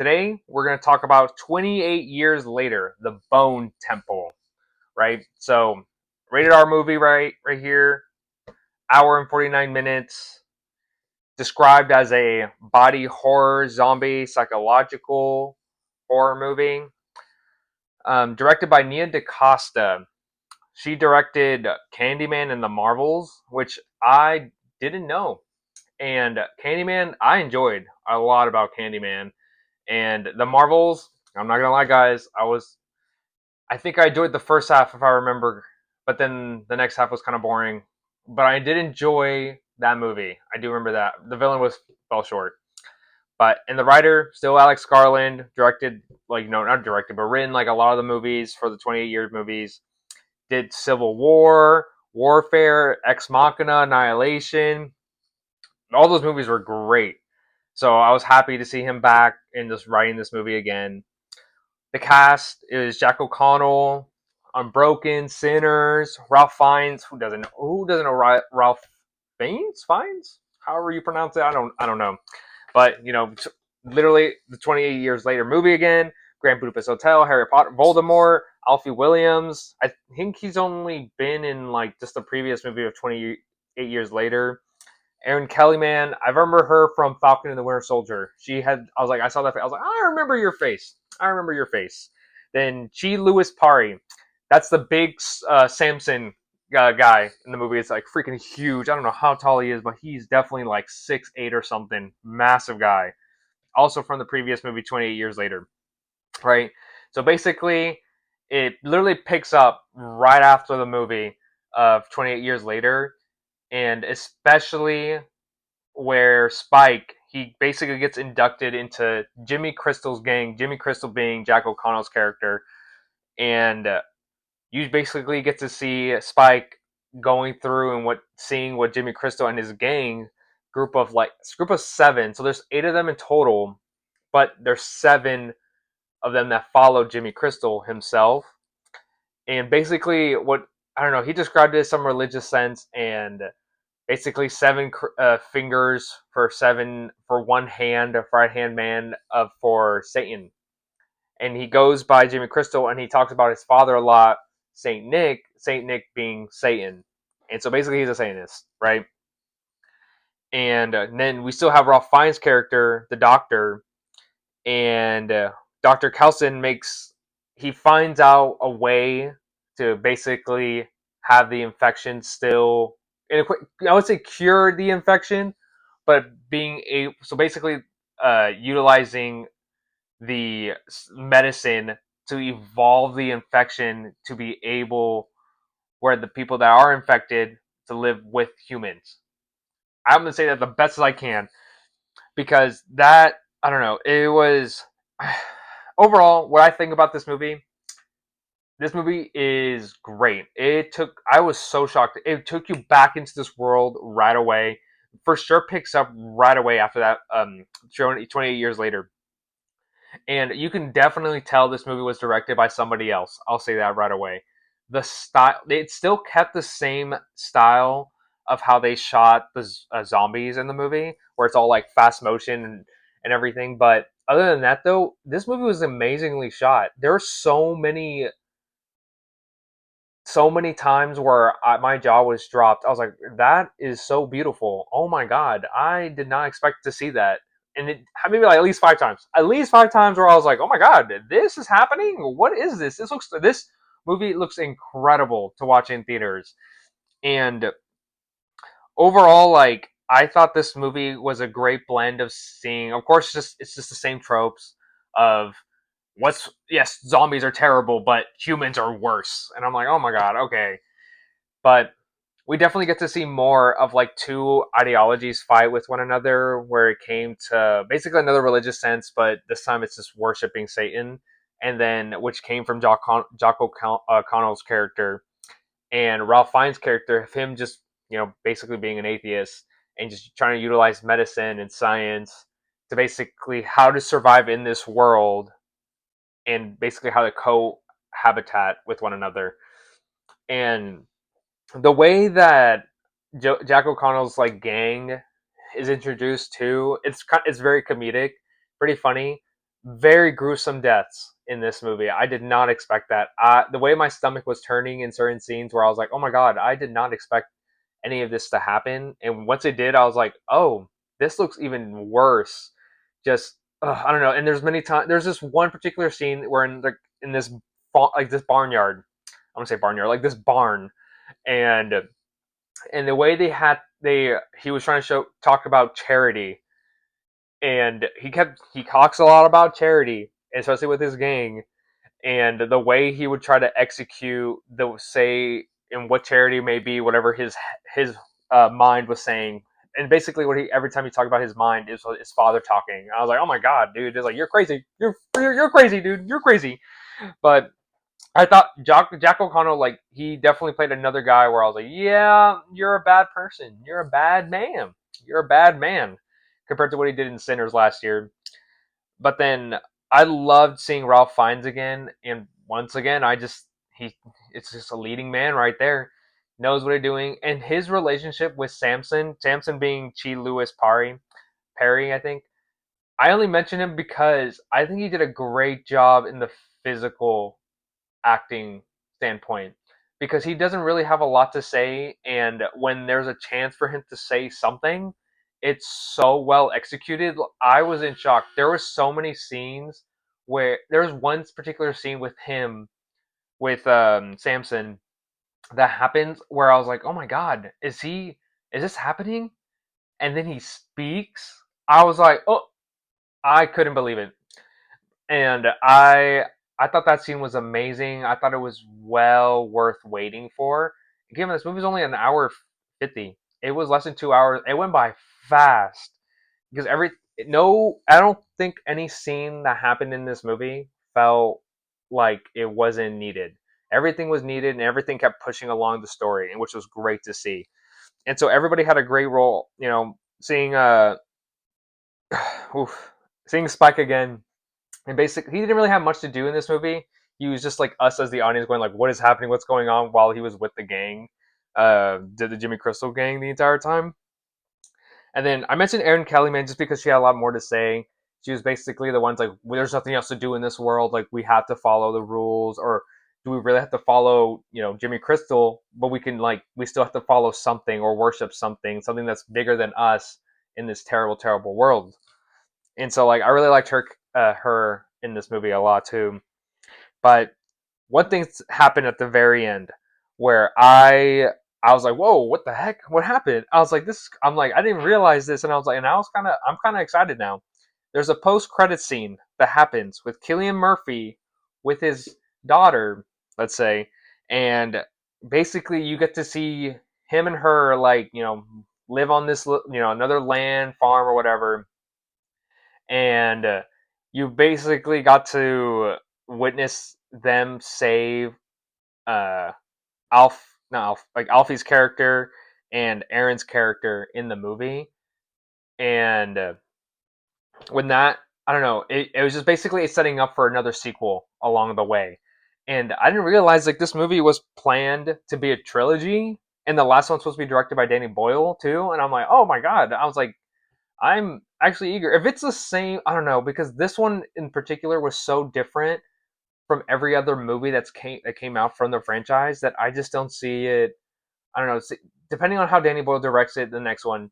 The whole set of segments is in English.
Today we're going to talk about 28 years later, the Bone Temple, right? So, rated R movie right here, hour and 49 minutes, described as a body horror, zombie, psychological horror movie. Directed by Nia DaCosta. She directed Candyman and the Marvels, which I didn't know. And Candyman, I enjoyed a lot about Candyman. And the Marvels, I'm not gonna lie, guys, I think I enjoyed the first half if I remember, but then the next half was kind of boring. But I did enjoy that movie. I do remember that the villain was fell short. And the writer still Alex Garland, directed like no not directed but written like a lot of the movies for the 28 years movies. Did Civil War, Warfare, Ex Machina, Annihilation. All those movies were great. So I was happy to see him back in just writing this movie again. The cast is Jack O'Connell, Unbroken, Sinners, Ralph Fiennes. Who doesn't know Ralph Fiennes? However you pronounce it, I don't know. But literally the 28 years later movie again. Grand Budapest Hotel, Harry Potter, Voldemort, Alfie Williams. I think he's only been in like just the previous movie of 28 years later. Erin Kelly, man, I remember her from Falcon and the Winter Soldier. I was like, I saw that. I was like, I remember your face. I remember your face. Then G. Lewis Pari, that's the big Samson guy in the movie. It's like freaking huge. I don't know how tall he is, but he's definitely like 6'8" or something. Massive guy. Also from the previous movie, 28 years later, right? So basically, it literally picks up right after the movie of 28 years later, and especially where Spike he basically gets inducted into Jimmy Crystal's gang. Jimmy Crystal being Jack O'Connell's character, and you basically get to see Spike going through and seeing what Jimmy Crystal and his gang group of seven. So there's eight of them in total, but there's seven of them that follow Jimmy Crystal himself. And basically, what I don't know, he described it as some religious sense, and basically seven fingers for one hand, a right hand man for Satan. And he goes by Jimmy Crystal, and he talks about his father a lot, Saint Nick. Saint Nick being Satan, and so basically he's a Satanist, right? And then we still have Ralph Fiennes' character, the Doctor, and Dr. Kelson he finds out a way to basically have the infection still, I would say cure the infection, but so basically utilizing the medicine to evolve the infection to be able where the people that are infected to live with humans. I'm gonna say that the best as I can because that I don't know. It was overall what I think about this movie. This movie is great. I was so shocked. It took you back into this world right away. For sure, picks up right away after that. 28 years later, and you can definitely tell this movie was directed by somebody else. I'll say that right away. The style, it still kept the same style of how they shot the zombies in the movie, where it's all like fast motion and everything. But other than that, though, this movie was amazingly shot. There are so many times where my jaw was dropped. I was like, "That is so beautiful! Oh my god, I did not expect to see that." And it maybe like at least 5 times where I was like, "Oh my god, this is happening! What is this? This movie looks incredible to watch in theaters." And overall, like I thought this movie was a great blend of seeing. Of course, it's just the same tropes of yes, zombies are terrible, but humans are worse. And I'm like, oh my god, okay. But we definitely get to see more of like two ideologies fight with one another, where it came to basically another religious sense, but this time it's just worshiping Satan, and then which came from Jock O'Connell's character and Ralph Fiennes' character of him just basically being an atheist and just trying to utilize medicine and science to basically how to survive in this world and basically how to cohabitat with one another. And the way that Jack O'Connell's like gang is introduced too, it's very comedic, pretty funny. very gruesome deaths in this movie. I did not expect that. The way my stomach was turning in certain scenes where I was like, oh my god, I did not expect any of this to happen. And once it did, I was like, oh, this looks even worse. Just I don't know. And there's many times. There's this one particular scene where in this like this barnyard. I'm gonna say barnyard, like this barn, and the way they he was trying to talk about charity, and he talks a lot about charity, especially with his gang, and the way he would try to execute the say in what charity may be whatever his mind was saying. And basically what he every time he talked about his mind is his father talking. I was like, oh my god, dude, it's like you're crazy, you're crazy, dude, you're crazy. But I thought Jack O'Connell, like, he definitely played another guy where I was like, yeah, you're a bad person, you're a bad man, you're a bad man compared to what he did in Sinners last year. But then I loved seeing Ralph Fiennes again, and once again, he it's just a leading man right there, knows what he's doing, and his relationship with Samson being Chi Lewis Perry, I think. I only mention him because I think he did a great job in the physical acting standpoint because he doesn't really have a lot to say, and when there's a chance for him to say something, it's so well executed. I was in shock. There were so many scenes where there was one particular scene with him with Samson that happens where I was like, oh my god, is this happening? And then he speaks. I was like, oh, I couldn't believe it. And I thought that scene was amazing. I thought it was well worth waiting for. Given this movie's only an hour 50, it was less than 2 hours. It went by fast because I don't think any scene that happened in this movie felt like it wasn't needed. Everything was needed, and everything kept pushing along the story, and which was great to see. And so everybody had a great role. You know, seeing oof, seeing Spike again, and basically he didn't really have much to do in this movie. He was just like us as the audience going like, what is happening, what's going on, while he was with the gang, did the Jimmy Crystal gang the entire time. And then I mentioned Erin Kelly, man, just because she had a lot more to say. She was basically the ones like, well, there's nothing else to do in this world, like we have to follow the rules, or do we really have to follow, Jimmy Crystal, but we still have to follow something or worship something that's bigger than us in this terrible terrible world. And so like I really liked her in this movie a lot too. But one thing happened at the very end where I was like, whoa, what the heck? What happened? I was like, I didn't realize this, and I was like, and I'm kind of excited now. There's a post credit scene that happens with Cillian Murphy with his daughter, let's say, and basically you get to see him and her like live on this another land farm or whatever, and you basically got to witness them save uh not like Alfie's character and Aaron's character in the movie. And when that, I don't know, it was just basically setting up for another sequel along the way. And I didn't realize like this movie was planned to be a trilogy, and the last one's supposed to be directed by Danny Boyle too. And I'm like, oh my god! I was like, I'm actually eager. If it's the same, I don't know, because this one in particular was so different from every other movie that came out from the franchise that I just don't see it. I don't know. Depending on how Danny Boyle directs it, the next one,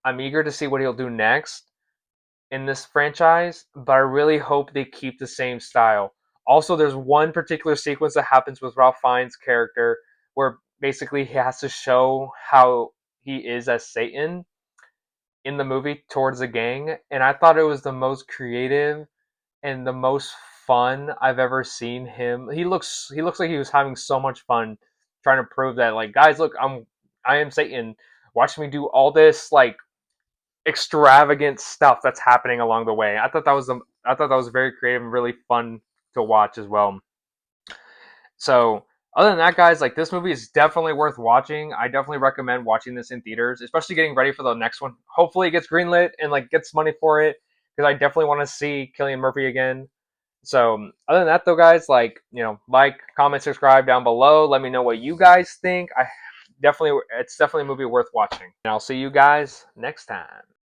I'm eager to see what he'll do next in this franchise. But I really hope they keep the same style. Also, there's one particular sequence that happens with Ralph Fiennes' character where basically he has to show how he is as Satan in the movie towards the gang, and I thought it was the most creative and the most fun I've ever seen him. He looks like he was having so much fun trying to prove that like guys, look, I am Satan. Watch me do all this like extravagant stuff that's happening along the way. I thought that was very creative and really fun to watch as well. So other than that, guys, like this movie is definitely worth watching. I definitely recommend watching this in theaters, especially getting ready for the next one. Hopefully, it gets greenlit and like gets money for it because I definitely want to see Cillian Murphy again. So other than that, though, guys, like like, comment, subscribe down below. Let me know what you guys think. It's definitely a movie worth watching. And I'll see you guys next time.